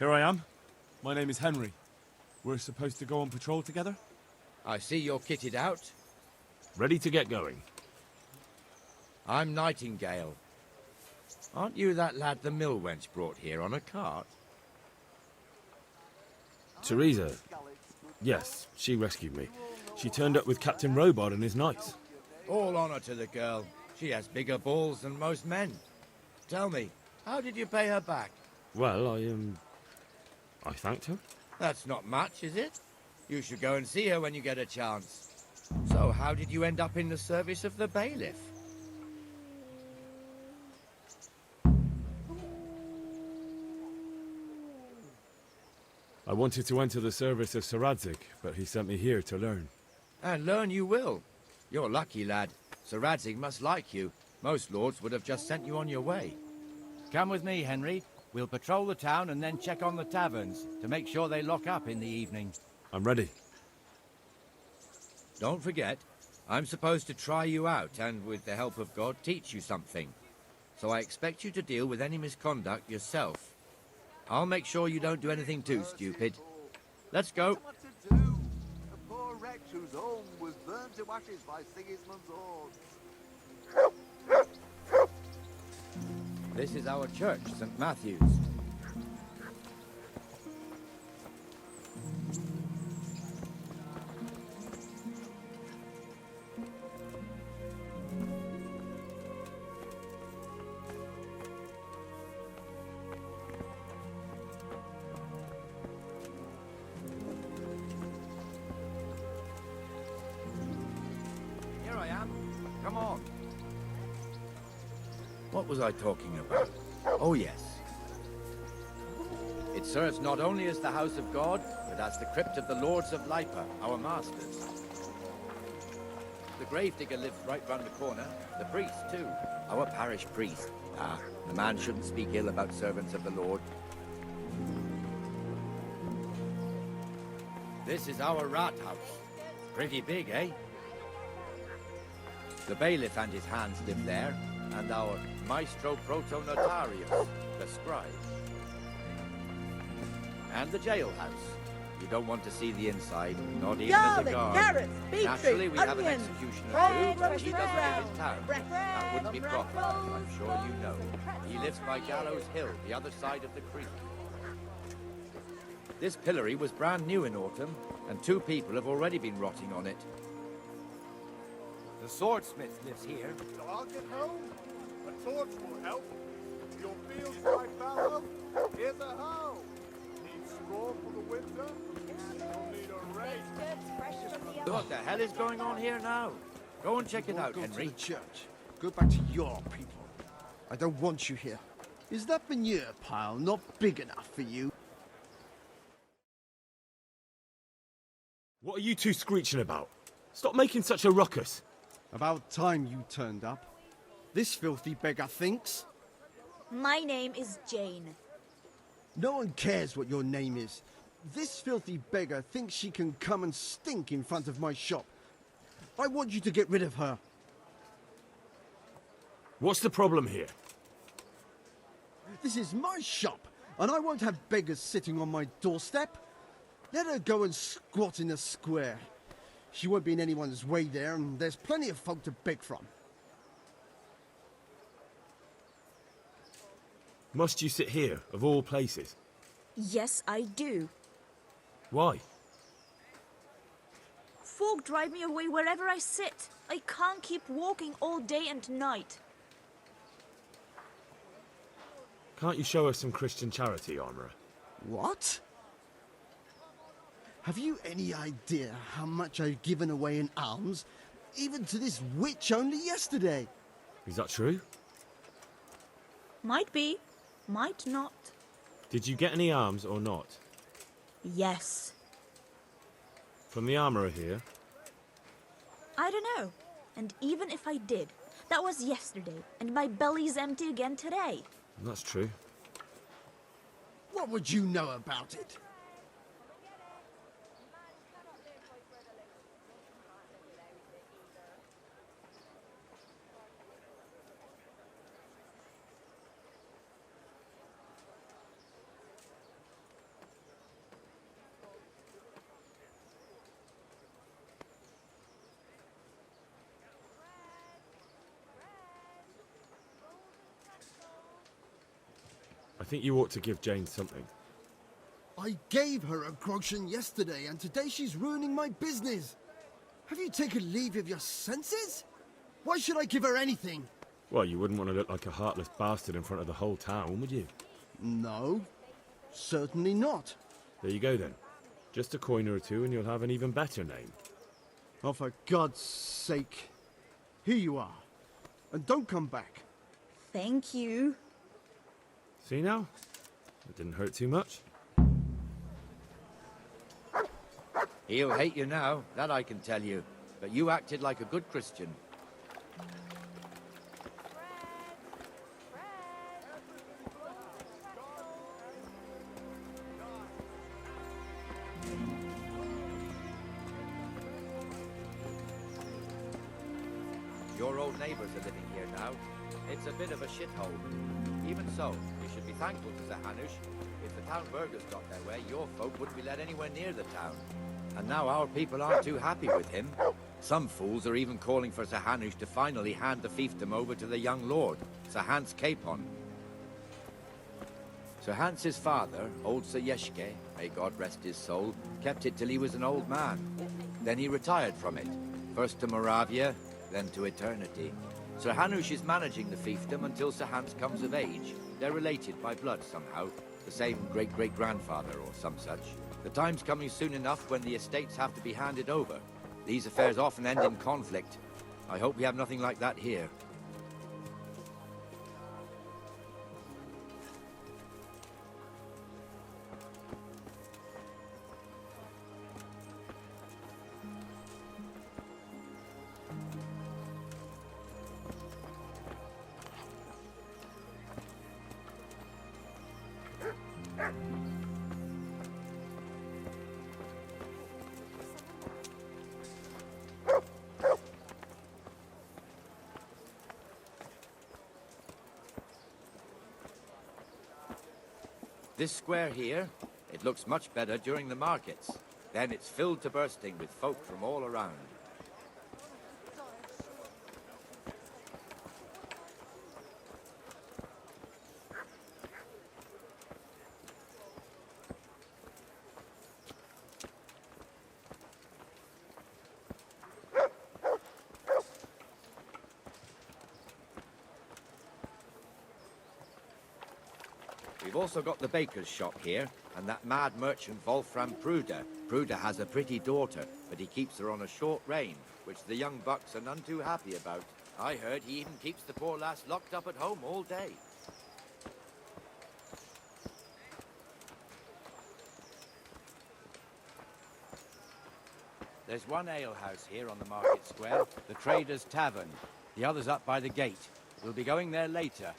Here I am. My name is Henry. We're supposed to go on patrol together? I see you're kitted out. Ready to get going. I'm Nightingale. Aren't you that lad the mill wench brought here on a cart? Teresa. Yes, she rescued me. She turned up with Captain Robard and his knights. All honor to the girl. She has bigger balls than most men. Tell me, how did you pay her back? Well, I thanked her. That's not much, is it? You should go and see her when you get a chance. So, how did you end up in the service of the bailiff? I wanted to enter the service of Sir Radzig, but he sent me here to learn. And learn you will. You're lucky, lad. Sir Radzig must like you. Most lords would have just sent you on your way. Come with me, Henry. We'll patrol the town and then check on the taverns to make sure they lock up in the evening. I'm ready. Don't forget, I'm supposed to try you out and, with the help of God, teach you something. So I expect you to deal with any misconduct yourself. I'll make sure you don't do anything too stupid. Let's go. What to do? A poor wretch whose home was burned to ashes by Sigismund's horde. This is our church, St. Matthew's. Here I am. Come on. What was I talking about? Oh, yes. It serves not only as the house of God, but as the crypt of the Lords of Lipa, our masters. The gravedigger lives right round the corner. The priest, too. Our parish priest. Ah, the man shouldn't speak ill about servants of the Lord. This is our rat house. Pretty big, eh? The bailiff and his hands live there, and our maestro proto-notarius, the scribe. And the jailhouse. You don't want to see the inside, not even as a guard. Carrots, beetroot, Naturally, we have an onions, executioner bread, too, but he bread, doesn't live in town. bread, That wouldn't be bread, proper, rolls, I'm sure you know. He lives by Gallows Hill, the other side of the creek. This pillory was brand new in autumn, and 2 people have already been rotting on it. The swordsmith lives here. I'll get home. A torch will help. Your fields dry fallow. Here's a hoe. Need straw for the winter. You'll need a rake. What the hell is going on here now? Go and check it out, Go Henry. to the church. Go back to your people. I don't want you here. Is that manure pile not big enough for you? What are you two screeching about? Stop making such a ruckus. About time you turned up. This filthy beggar thinks. My name is Jane. No one cares what your name is. This filthy beggar thinks she can come and stink in front of my shop. I want you to get rid of her. What's the problem here? This is my shop, and I won't have beggars sitting on my doorstep. Let her go and squat in a square. She won't be in anyone's way there, and there's plenty of folk to beg from. Must you sit here, of all places? Yes, I do. Why? Folk drive me away wherever I sit. I can't keep walking all day and night. Can't you show us some Christian charity, Armourer? What? Have you any idea how much I've given away in alms? Even to this witch only yesterday. Is that true? Might be, might not. Did you get any alms or not? Yes. From the Armourer here? I don't know. And even if I did, that was yesterday, and my belly's empty again today. That's true. What would you know about it? think you ought to give Jane something. I gave her a groschen yesterday, and today she's ruining my business. Have you taken leave of your senses? Why should I give her anything? Well, you wouldn't want to look like a heartless bastard in front of the whole town, would you? No, certainly not. There you go then. Just a coin or two and you'll have an even better name. Oh, for God's sake. Here you are. And don't come back. Thank you. See now? It didn't hurt too much. He'll hate you now, that I can tell you. But you acted like a good Christian. Your old neighbours are living here now. It's a bit of a shithole. Even so, you should be thankful to Sir Hanush. If the town burghers got their way, your folk wouldn't be let anywhere near the town. And now our people aren't too happy with him. Some fools are even calling for Sir Hanush to finally hand the fiefdom over to the young lord, Sir Hans Capon. Sir Hans's father, old Sir Yeshke, may God rest his soul, kept it till he was an old man. Then he retired from it, first to Moravia, then to eternity. Sir Hanush is managing the fiefdom until Sir Hans comes of age. They're related by blood somehow, the same great-great-grandfather or some such. The time's coming soon enough when the estates have to be handed over. These affairs often end in conflict. I hope we have nothing like that here. This square here, it looks much better during the markets. Then it's filled to bursting with folk from all around. We've also got the baker's shop here, and that mad merchant Wolfram Pruder. Pruder has a pretty daughter, but he keeps her on a short rein, which the young bucks are none too happy about. I heard he even keeps the poor lass locked up at home all day. There's one alehouse here on the market square, the Trader's Tavern. The other's up by the gate. We'll be going there later.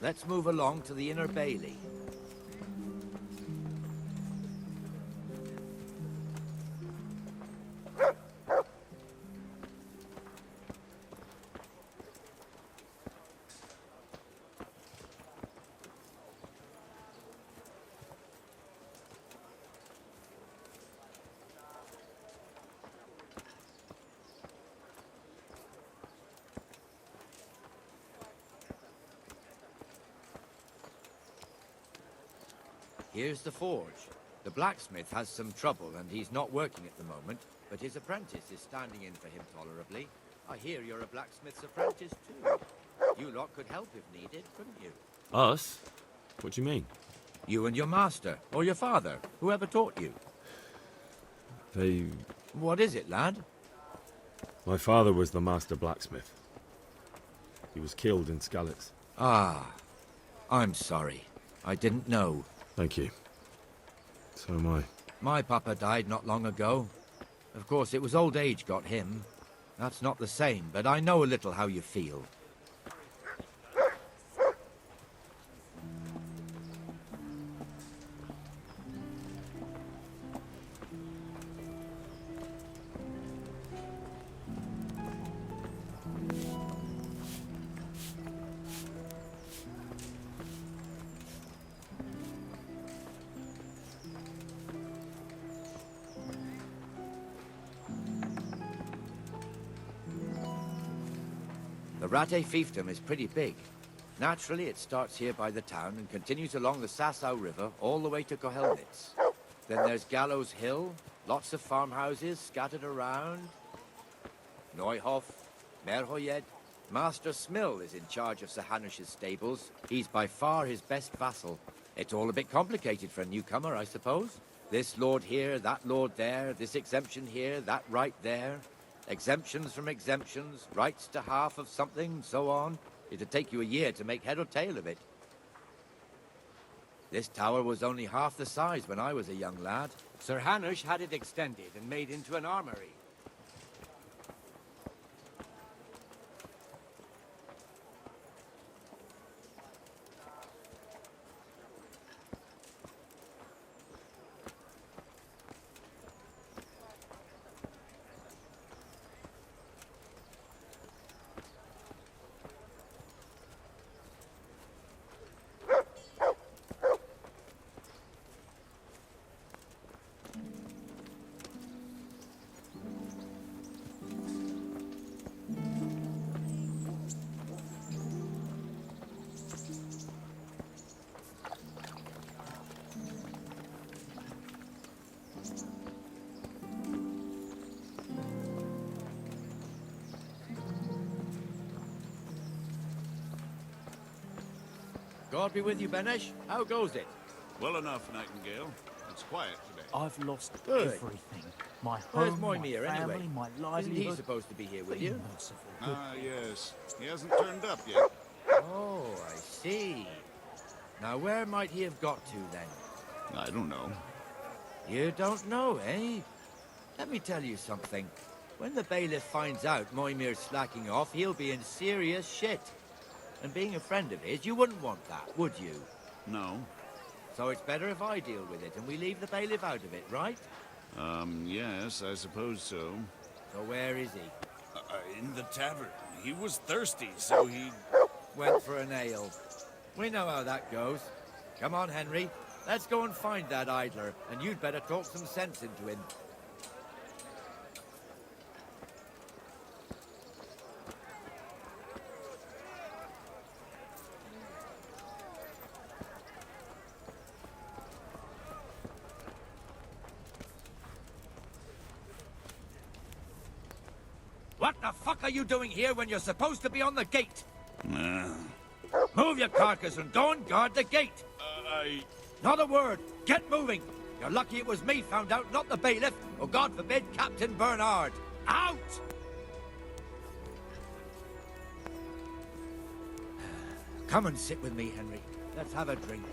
Let's move along to the inner bailey. Here's the forge. The blacksmith has some trouble and he's not working at the moment, but his apprentice is standing in for him tolerably. I hear you're a blacksmith's apprentice too. You lot could help if needed, couldn't you? Us? What do you mean? You and your master, or your father, whoever taught you. They... What is it, lad? My father was the master blacksmith. He was killed in Skalitz. Ah, I'm sorry. I didn't know. Thank you. So am I. My papa died not long ago. Of course, it was old age got him. That's not the same, but I know a little how you feel. Rate fiefdom is pretty big. Naturally, it starts here by the town and continues along the Sasau River all the way to Kohelnitz. Then there's Gallows Hill, lots of farmhouses scattered around. Neuhof, Merhoyed. Master Smill is in charge of Sir Hanush's stables. He's by far his best vassal. It's all a bit complicated for a newcomer, I suppose. This lord here, that lord there, this exemption here, that right there. Exemptions from exemptions, rights to half of something, so on. It'd take you a year to make head or tail of it. This tower was only half the size when I was a young lad. Sir Hanush had it extended and made into an armory. God be with you, Benesh. How goes it? Well enough, Nightingale. It's quiet today. I've lost Good. everything. My Where's home, my Moimir, family, anyway? my Isn't livelihood. he supposed to be here with Be you? merciful, good Ah, yes. He hasn't turned up yet. Oh, I see. Now, where might he have got to, then? I don't know. You don't know, eh? Let me tell you something. When the bailiff finds out Moimir's slacking off, he'll be in serious shit. And being a friend of his, you wouldn't want that, would you? No. So it's better if I deal with it and we leave the bailiff out of it, right? Yes, I suppose so. So where is he? In the tavern. He was thirsty, so he... Went for an ale. We know how that goes. Come on, Henry. Let's go and find that idler, and you'd better talk some sense into him. What the fuck are you doing here when you're supposed to be on the gate? Move your carcass and go and guard the gate. Not a word. Get moving. You're lucky it was me found out, not the bailiff, or God forbid, Captain Bernard. Out! Come and sit with me, Henry. Let's have a drink.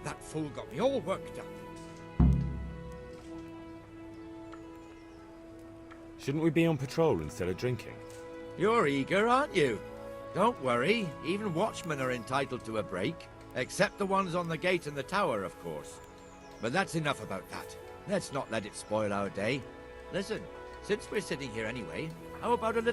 That fool got me all worked up. Shouldn't we be on patrol instead of drinking? You're eager, aren't you? Don't worry. Even watchmen are entitled to a break. Except the ones on the gate and the tower, of course. But that's enough about that. Let's not let it spoil our day. Listen, since we're sitting here anyway, how about a little